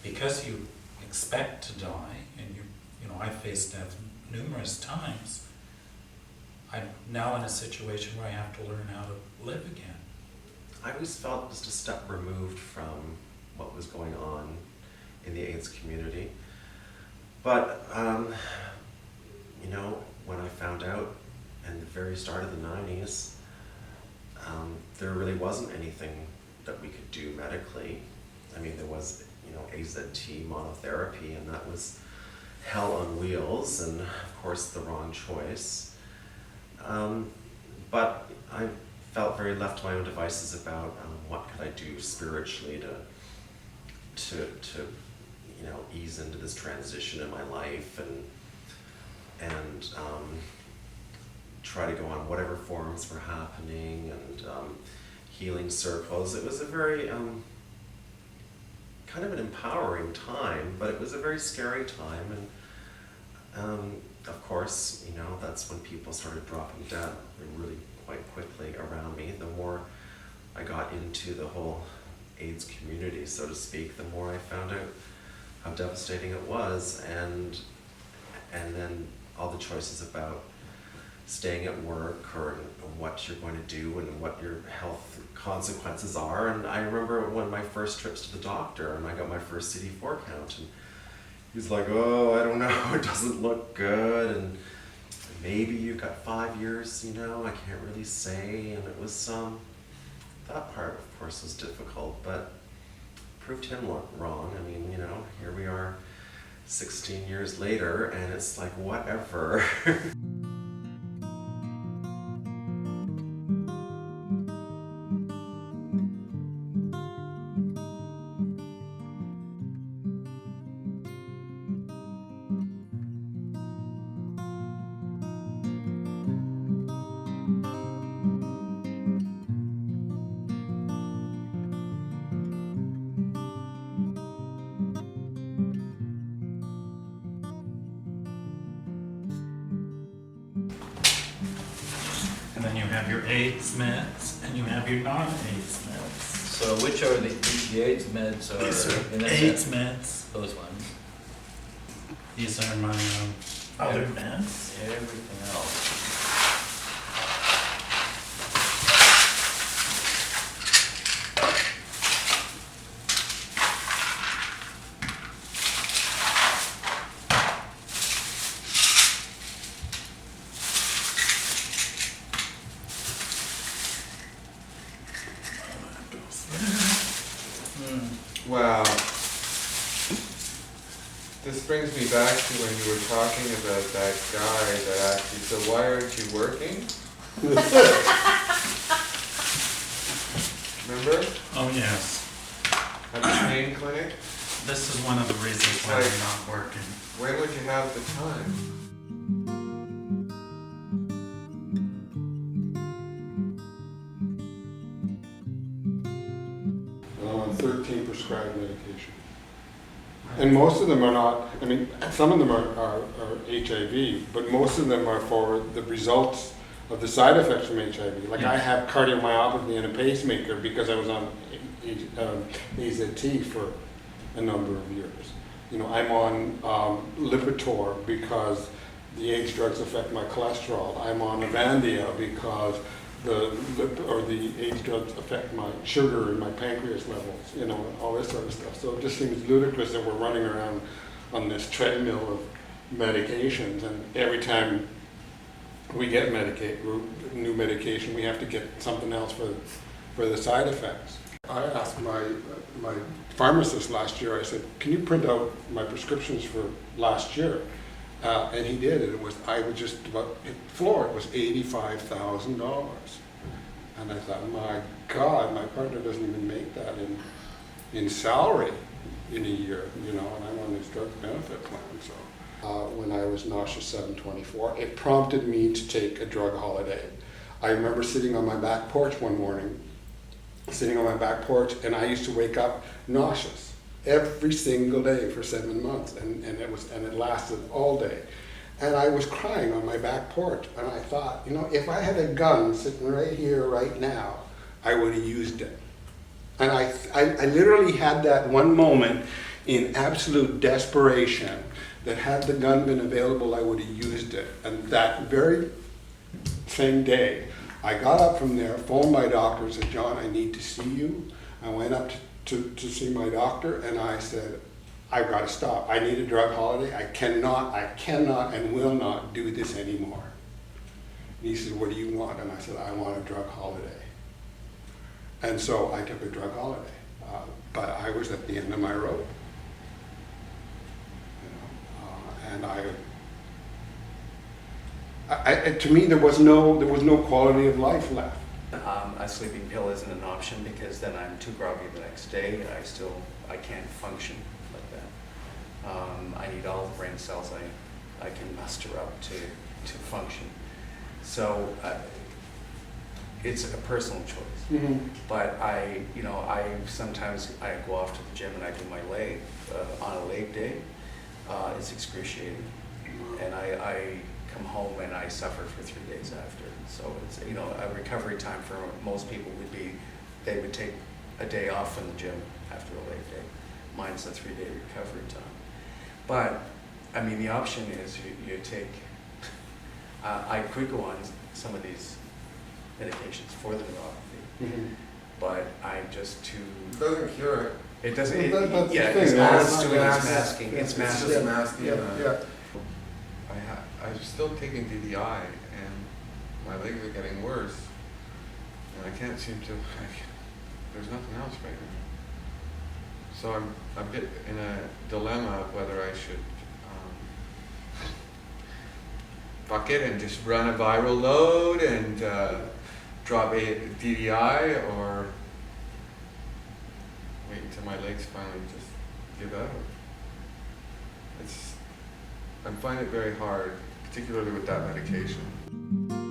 because you expect to die, and I faced death numerous times, I'm now in a situation where I have to learn how to live again. I always felt just a step removed from what was going on in the AIDS community. But, when I found out in the very start of the 90s, there really wasn't anything that we could do medically. I mean, there was, AZT monotherapy, and that was hell on wheels, and of course the wrong choice. But I felt very left to my own devices about what could I do spiritually to ease into this transition in my life and try to go on whatever forums were happening and healing circles. It was a very kind of an empowering time, but it was a very scary time, and of course, that's when people started dropping dead really quite quickly around me. The more I got into the whole AIDS community, so to speak, the more I found out how devastating it was, and then all the choices about staying at work or what you're going to do and what your health consequences are. And I remember one of my first trips to the doctor, and I got my first CD4 count, and he's like, "Oh, I don't know, it doesn't look good, and maybe you've got 5 years, I can't really say." And it was, that part, of course, was difficult, but proved him wrong. I mean, here we are 16 years later, and it's like, whatever. And then you have your AIDS meds, and you have your non-AIDS meds. So which are the AIDS meds are? These are in that AIDS set? meds. Those ones. These are my other meds. Everything else. Wow. This brings me back to when you were talking about that guy that asked you, "So why aren't you working?" Remember? Oh, yes. At the pain clinic? This is one of the reasons why I'm not working. When would you have the time? I'm on 13 prescribed medication. And most of them are not, some of them are HIV, but most of them are for the results of the side effects from HIV. Like I have cardiomyopathy and a pacemaker because I was on AZT for a number of years. I'm on Lipitor because the AIDS drugs affect my cholesterol. I'm on Avandia because the AIDS drugs affect my sugar and my pancreas levels, and all this sort of stuff. So it just seems ludicrous that we're running around on this treadmill of medications, and every time we get new medication, we have to get something else for the side effects. I asked my pharmacist last year, I said, "Can you print out my prescriptions for last year?" And he did, and it was was $85,000. And I thought, my God, my partner doesn't even make that in salary in a year, and I'm on this drug benefit plan. So when I was nauseous 724, it prompted me to take a drug holiday. I remember sitting on my back porch one morning, and I used to wake up nauseous every single day for 7 months, and it lasted all day. And I was crying on my back porch, and I thought, if I had a gun sitting right here, right now, I would have used it. And I literally had that one moment in absolute desperation, that had the gun been available, I would have used it. And that very same day, I got up from there, phoned my doctor, and said, John, I need to see you. I went up to see my doctor, and I said, I've got to stop. I need a drug holiday. I cannot and will not do this anymore. And he said, what do you want? And I said, I want a drug holiday. And so I took a drug holiday. But I was at the end of my rope. And to me, there was no quality of life left. A sleeping pill isn't an option because then I'm too groggy the next day. I can't function like that. I need all the brain cells I can muster up to function. So it's a personal choice. Mm-hmm. But I sometimes go off to the gym and I do my leg on a leg day. It's excruciating, and I come home and I suffer for 3 days after. So it's a recovery time for most people would be they would take a day off from the gym after a leg day. Mine's a 3-day recovery time. But I mean, the option is you take. I could go on some of these medications for the neuropathy, Mm-hmm. but I'm just too. It doesn't cure it. It doesn't. Well, that's the Yeah, thing, it's it's doing masking. is masking. It's It's masking. just masking. Yeah. I'm still taking DDI, and my legs are getting worse, and I can't seem to. There's nothing else right now. So I'm a bit in a dilemma of whether I should fuck it and just run a viral load and drop a DDI, or wait until my legs finally just give out. I find it very hard, particularly with that medication.